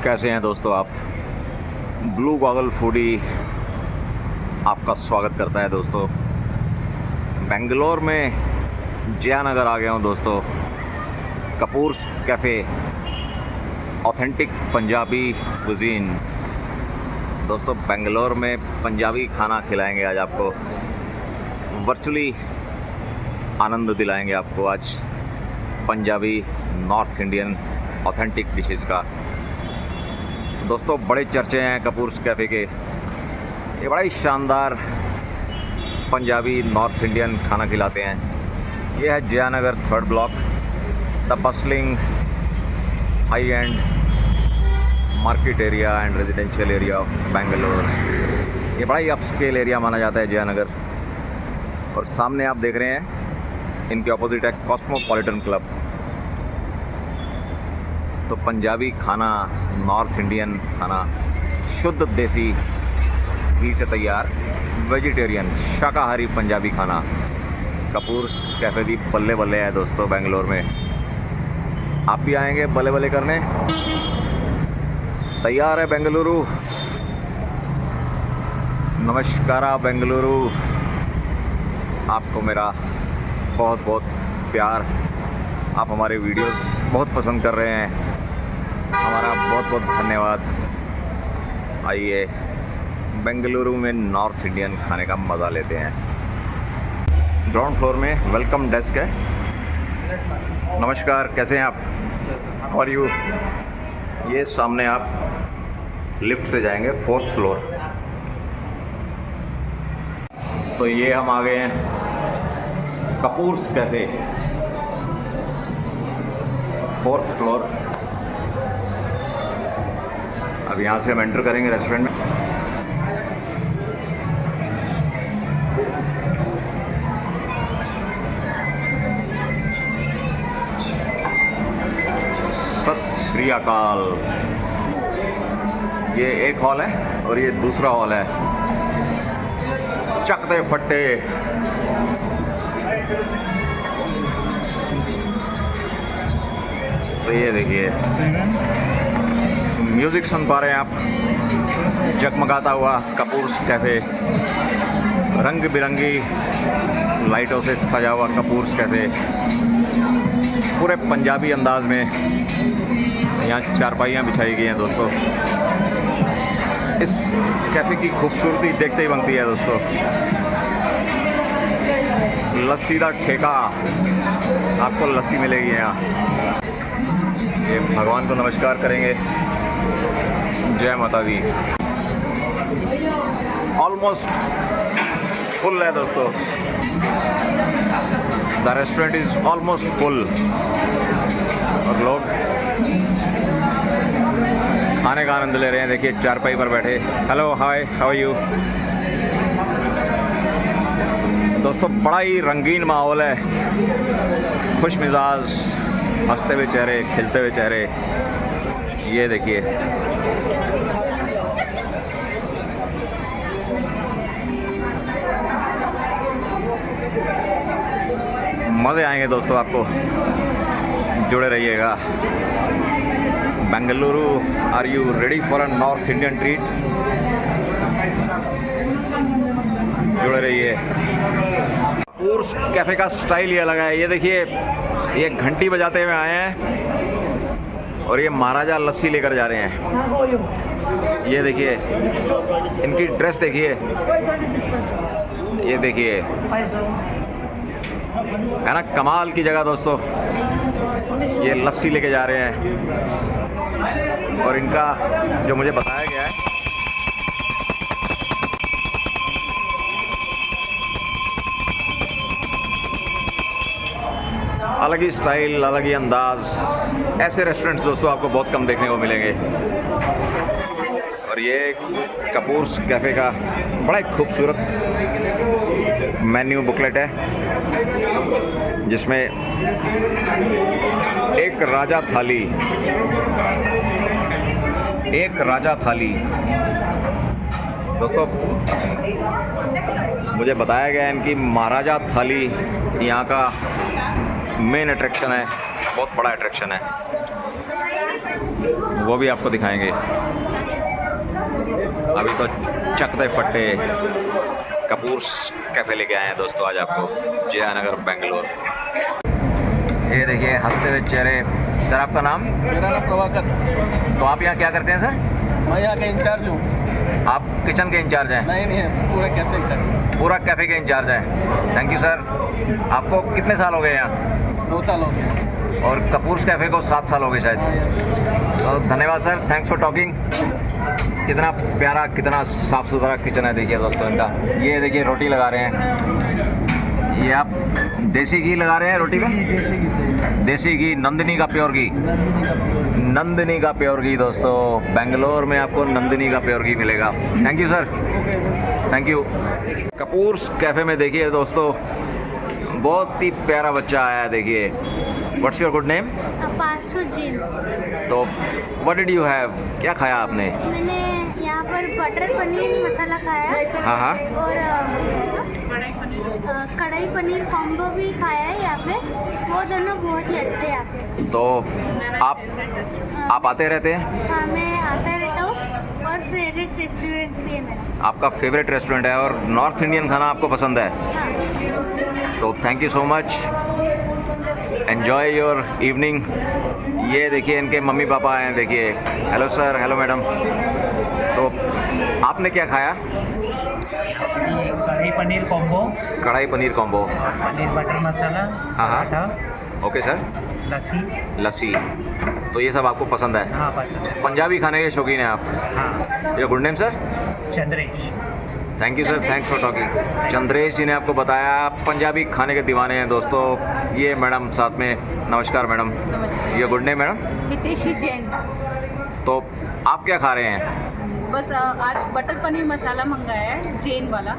कैसे हैं दोस्तों आप। ब्लू गॉगल फूडी आपका स्वागत करता है दोस्तों। बेंगलोर में जयानगर आ गया हूं दोस्तों। Kapoors cafe, authentic Punjabi cuisine. दोस्तों बेंगलोर में पंजाबी खाना खिलाएंगे आज आपको, वर्चुअली आनंद दिलाएंगे आपको आज Punjabi north Indian authentic dishes का। दोस्तों बड़े चर्चे हैं कपूर्स कैफ़े के। ये बड़ा ही शानदार पंजाबी नॉर्थ इंडियन खाना खिलाते हैं। ये है Jayanagar 3rd block, the bustling high and market area and residential area of Bangalore. ये बड़ा ही अपस्केल एरिया माना जाता है जयानगर। और सामने आप देख रहे हैं इनके ऑपोजिट है कॉस्मोपॉलिटन क्लब। तो पंजाबी खाना, नॉर्थ इंडियन खाना, शुद्ध देसी घी से तैयार वेजिटेरियन शाकाहारी पंजाबी खाना कपूर्स कैफ़े दी बल्ले बल्ले है दोस्तों बेंगलोर में। आप भी आएंगे बल्ले बल्ले करने? तैयार है बेंगलुरु। नमस्कारा बेंगलुरु। आपको मेरा बहुत बहुत प्यार। आप हमारे वीडियोस बहुत पसंद कर रहे हैं, हमारा बहुत बहुत धन्यवाद। आइए बेंगलुरु में नॉर्थ इंडियन खाने का मज़ा लेते हैं। ग्राउंड फ्लोर में वेलकम डेस्क है। नमस्कार, कैसे हैं आप? और यू ये सामने आप लिफ्ट से जाएंगे 4th फ्लोर। तो ये हम आ गए हैं कपूर्स कैफ़े 4th फ्लोर। अब यहाँ से हम एंटर करेंगे रेस्टोरेंट में। सत श्री अकाल। ये एक हॉल है और ये दूसरा हॉल है। चक दे फट्टे। तो ये देखिए म्यूज़िक सुन पा रहे हैं आप। जगमगाता हुआ कपूर्स कैफ़े, रंग बिरंगी लाइटों से सजा हुआ कपूर्स कैफ़े पूरे पंजाबी अंदाज में। यहाँ चारपाइयाँ बिछाई गई हैं दोस्तों। इस कैफ़े की खूबसूरती देखते ही बनती है दोस्तों। लस्सी का ठेका, आपको लस्सी मिलेगी यहाँ। ये भगवान को नमस्कार करेंगे। जय माता दी। ऑलमोस्ट फुल है दोस्तों। The restaurant is almost full और लोग खाने का आनंद ले रहे हैं। देखिए चारपाई पर बैठे। Hello, hi, how are you? दोस्तों बड़ा ही रंगीन माहौल है, खुश मिजाज, हंसते हुए चेहरे, खिलते हुए चेहरे। ये देखिए मज़े आएंगे दोस्तों, आपको जुड़े रहिएगा। Bengaluru, are you ready for a north Indian treat? जुड़े रहिए। कपूर्स कैफ़े का स्टाइल ही अलग है। ये देखिए ये घंटी बजाते हुए आए हैं और ये महाराजा लस्सी लेकर जा रहे हैं। ये देखिए इनकी ड्रेस देखिए। ये देखिए है ना कमाल की जगह दोस्तों। ये लस्सी लेके जा रहे हैं और इनका जो मुझे बताया गया है, अलग ही स्टाइल, अलग ही अंदाज। ऐसे रेस्टोरेंट्स दोस्तों आपको बहुत कम देखने को मिलेंगे। और ये कपूर्स कैफ़े का बड़ा एक खूबसूरत मेन्यू बुकलेट है जिसमें एक राजा थाली दोस्तों मुझे बताया गया है इनकी महाराजा थाली यहाँ का मेन अट्रैक्शन है, बहुत बड़ा अट्रैक्शन है। वो भी आपको दिखाएंगे। अभी तो चकदे फट्टे कपूर्स कैफ़े लेके आए हैं दोस्तों आज आपको, जयानगर बेंगलोर। ये देखिए हंसते हुए चेहरे। सर आपका नाम? मेरा नाम प्रभाकर। तो आप यहाँ क्या करते हैं सर? मैं यहाँ के इंचार्ज हूँ। आप किचन के इंचार्ज हैं? नहीं, पूरा कैफे का। पूरा कैफ़े के इंचार्ज हैं। Thank you sir. आपको कितने साल हो गए यहाँ? 2 साल हो गए। और कपूर्स कैफ़े को 7 साल हो गए शायद। तो धन्यवाद सर, थैंक्स फॉर टॉकिंग। कितना प्यारा, कितना साफ़ सुथरा किचन है देखिए दोस्तों इनका। ये देखिए रोटी लगा रहे हैं। ये आप देसी घी लगा रहे हैं रोटी में? देसी घी से। देसी घी, नंदिनी का प्योर घी। नंदिनी का प्योर घी दोस्तों, बेंगलोर में आपको नंदिनी का प्योर घी मिलेगा। Thank you sir, thank you. Kapoors cafe में देखिए दोस्तों बहुत ही प्यारा बच्चा आया है। देखिए, व्हाट्स योर गुड नेम? पाशु जिन। तो व्हाट डिड यू हैव? क्या खाया आपने? मैंने यहाँ पर बटर पनीर मसाला खाया। हाँ हाँ। और कढ़ाई पनीर कॉम्बो भी खाया है यहाँ पे। वो दोनों बहुत ही अच्छे हैं यहाँ पे। तो आप आते रहते हैं? हाँ, मैं आता रहता हूँ और फेवरेट रेस्टोरेंट भी है मेरा। आपका फेवरेट रेस्टोरेंट है और नॉर्थ इंडियन खाना आपको पसंद है? हाँ। तो thank you so much, enjoy your evening. ये देखिए इनके मम्मी पापा आए हैं। देखिए, हेलो सर, हेलो मैडम। तो आपने क्या खाया? कढ़ाई paneer combo, kadai paneer combo, paneer butter masala, हाँ हाँ। Paratha, okay sir. लस्सी। लस्सी, तो ये सब आपको पसंद है? हाँ पसंद है। पंजाबी खाने के शौकीन हैं आप? हाँ। Your good name sir? Chandresh. Thank you sir, thanks for talking. Chandresh ji ने आपको बताया आप पंजाबी खाने के दीवाने हैं दोस्तों। ये मैडम साथ में, नमस्कार मैडम। नमस्ते। Your good name madam? Hiteshi Jain. तो आप क्या खा रहे हैं? बस आज बटर पनीर मसाला मंगाया है, जैन वाला।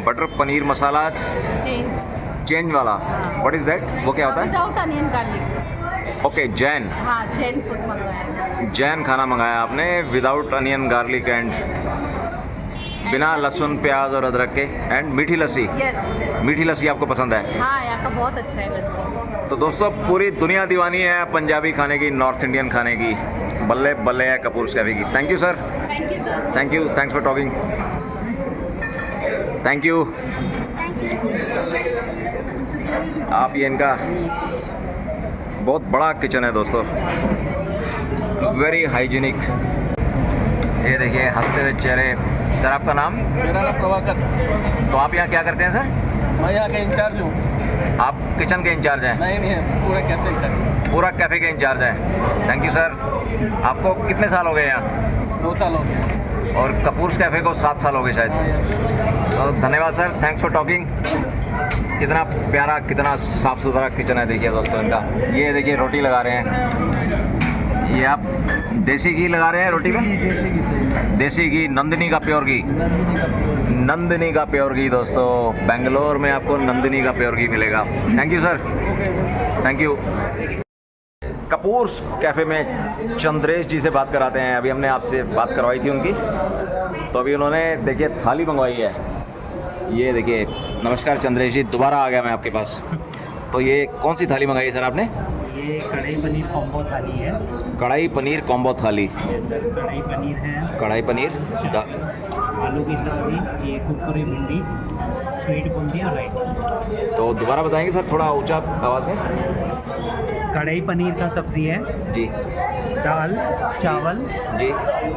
बटर पनीर मसाला जैन। चेंज वाला, व्हाट इज़ दैट? वो क्या होता है? Without onion garlic. Okay, Jain. हाँ, जैन फूड मंगाया है। जैन खाना मंगाया आपने, विदाउट अनियन गार्लिक एंड बिना लहसुन प्याज और अदरक के, एंड मीठी लस्सी। यस। मीठी लस्सी आपको पसंद है? हाँ, यहाँ का बहुत अच्छा है लस्सी। तो दोस्तों पूरी दुनिया दीवानी है पंजाबी खाने की, नॉर्थ इंडियन खाने की। बल्ले बल्ले है कपूर्स कैफे की। Thank you sir, thank you sir. Thank you, thanks for talking. Thank you. आप ये इनका बहुत बड़ा किचन है दोस्तों, वेरी हाइजीनिक। ये देखिए हंसते हुए चेहरे। सर आपका नाम? मेरा नाम प्रभाकर। तो आप यहाँ क्या करते हैं सर? मैं यहाँ के इंचार्ज हूँ। आप किचन के इंचार्ज हैं? नहीं, पूरा कैफे का। पूरा कैफ़े के इंचार्ज हैं। Thank you sir. आपको कितने साल हो गए यहाँ? 2 साल हो गए। और कपूर्स कैफ़े को 7 साल हो गए शायद। तो धन्यवाद सर, थैंक्स फॉर टॉकिंग। कितना प्यारा, कितना साफ़ सुथरा किचन है देखिए दोस्तों इनका। ये देखिए रोटी लगा रहे हैं। ये आप देसी घी लगा रहे हैं रोटी में? देसी घी से। देसी घी, नंदिनी का प्योर घी। नंदिनी का प्योर घी दोस्तों, बेंगलोर में आपको नंदिनी का प्योर घी मिलेगा। Thank you sir, thank you. Kapoors cafe में चंद्रेश जी से बात कराते हैं। अभी हमने आपसे बात करवाई थी उनकी, तो अभी उन्होंने देखिए थाली मंगवाई है। ये देखिए, नमस्कार चंद्रेश जी, दोबारा आ गया मैं आपके पास। तो ये कौन सी थाली मंगाई है सर आपने? ये कढ़ाई पनीर कॉम्बो थाली है। कढ़ाई पनीर कॉम्बो थाली। कढ़ाई पनीर है, कढ़ाई पनीर, आलू की सब्जी, ये कुरकुरी भिंडी, स्वीट बूंदी और राइस। तो दोबारा बताएंगे सर थोड़ा ऊंचा आवाज़ में? कढ़ाई पनीर का सब्जी है जी। दाल चावल जी।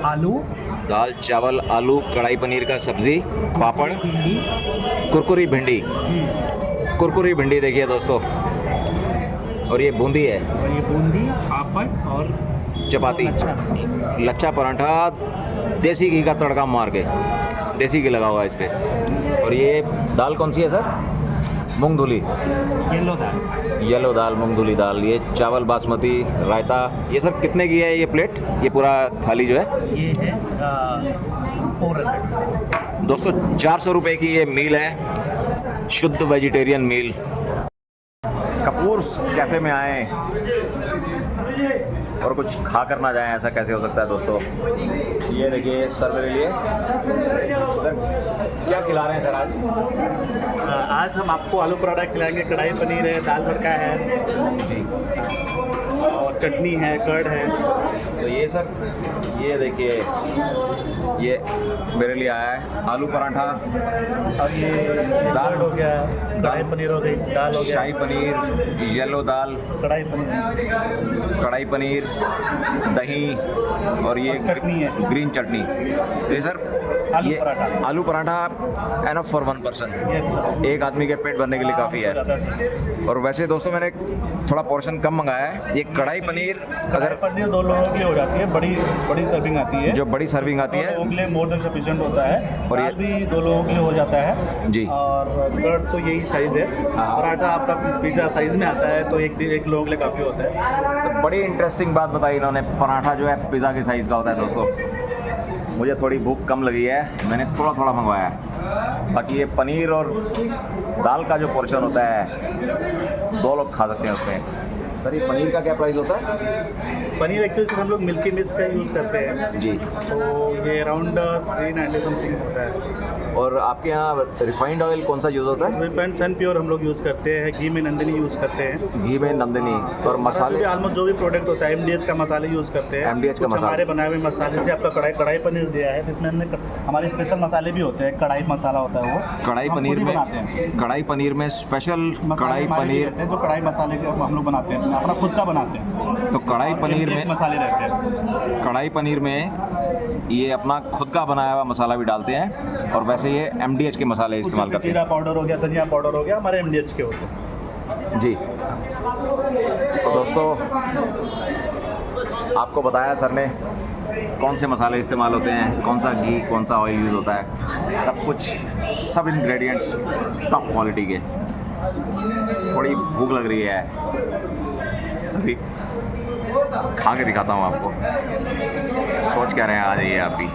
आलू दाल चावल आलू, कढ़ाई पनीर का सब्जी, पापड़, भिंडी। कुरकुरी भिंडी। कुरकुरी भिंडी देखिए दोस्तों, और ये बूंदी है, और ये बूंदी, पापड़ और चपाती, लच्छा पराठा, देसी घी का तड़का मार के, देसी घी लगा हुआ है इस पर। और ये दाल कौन सी है सर? मूंग धुली, येलो दाल। येलो दाल, मूंग धुली दाल। ये चावल बासमती, रायता। ये सर कितने की है ये प्लेट, ये पूरा थाली जो है? ये है 400। दोस्तों 400 रुपये की ये मील है, शुद्ध वेजिटेरियन मील। कपूर्स कैफ़े में आए और कुछ खा कर ना जाएं, ऐसा कैसे हो सकता है दोस्तों? ये देखिए सर मेरे लिए, सर क्या खिला रहे हैं सर आज? आज हम आपको आलू पराठा खिलाएंगे, कढ़ाई पनीर है, दाल तड़का है और चटनी है, कर्ड है। तो ये सर, ये देखिए, ये मेरे लिए आया है आलू पराठा, और ये दाल हो गया, कढ़ाई पनीर हो गई, दाल हो गया, शाही पनीर, येलो दाल, कढ़ाई पनीर, दही और ये चटनी है, ग्रीन चटनी। तो ये सर आलू ये पराठा। आलू paratha enough for 1 person, yes sir. एक आदमी के पेट भरने के लिए काफ़ी है। ज़्यादा सर। और वैसे दोस्तों मैंने थोड़ा पोर्शन कम मंगाया है। ये कढ़ाई पनीर कढ़ाई अगर पनीर 2 लोगों के लिए हो जाती है, बड़ी सर्विंग आती है, जो बड़ी सर्विंग आती 2 है, लोगों के लिए मोर देन सफिशिएंट होता है। और ये- दाल भी 2 लोगों के लिए हो जाता है जी। और कर्ड तो यही साइज़ है। हाँ। पराठा आपका पिज़्ज़ा साइज़ में आता है, तो एक लोगों के लिए काफ़ी होता है। तो बड़ी इंटरेस्टिंग बात बताई इन्होंने, पराठा जो है पिज़्ज़ा के साइज़ का होता है दोस्तों। मुझे थोड़ी भूख कम लगी है, मैंने थोड़ा थोड़ा मंगवाया है। बाकी ये पनीर और दाल का जो पोर्शन होता है 2 लोग खा सकते हैं उसमें। सर ये पनीर का क्या प्राइस होता है? पनीर एक्चुअली से हम लोग मिल्की मिस्ट का यूज़ करते हैं, जी। तो ये अराउंड 390 समथिंग होता है। और आपके यहाँ रिफाइंड ऑयल कौन सा यूज़ होता है? रिफाइंड सन प्योर हम लोग यूज़ करते हैं, घी में नंदिनी यूज़ करते हैं। घी में नंदिनी। और मसाले? ऑलमोस्ट जो भी प्रोडक्ट होता है MDH का मसाले यूज़ करते हैं। MDH का कुछ मसाला। हमारे बनाए हुए मसाले से आपका कढ़ाई पनीर दिया है, जिसमें हमने हमारे स्पेशल मसाले भी होते हैं। कढ़ाई मसाला होता है वो कढ़ाई हम खुद पनीर ही में, बनाते हैं। कढ़ाई पनीर में स्पेशल मसाले कढ़ाई हमारे भी पनीर। रहते हैं, जो कढ़ाई मसाले के हम लोग बनाते हैं, अपना खुद का बनाते हैं। तो कढ़ाई पनीर MDH में, मसाले रहते हैं। कढ़ाई पनीर में ये अपना खुद का बनाया हुआ मसाला भी डालते हैं, और वैसे ये MDH के मसाले इस्तेमाल कुछ करते जीरा पाउडर हो गया, धनिया पाउडर हो गया, हमारे MDH के होते हैं। हैं जी। तो दोस्तों आपको बताया सर ने कौन से मसाले इस्तेमाल होते हैं, कौन सा घी, कौन सा ऑयल यूज़ होता है, सब कुछ, सब इंग्रेडिएंट्स टॉप क्वालिटी के। थोड़ी भूख लग रही है, अभी खा के दिखाता हूँ आपको। सोच क्या रहे हैं, आ जाइए आप भी।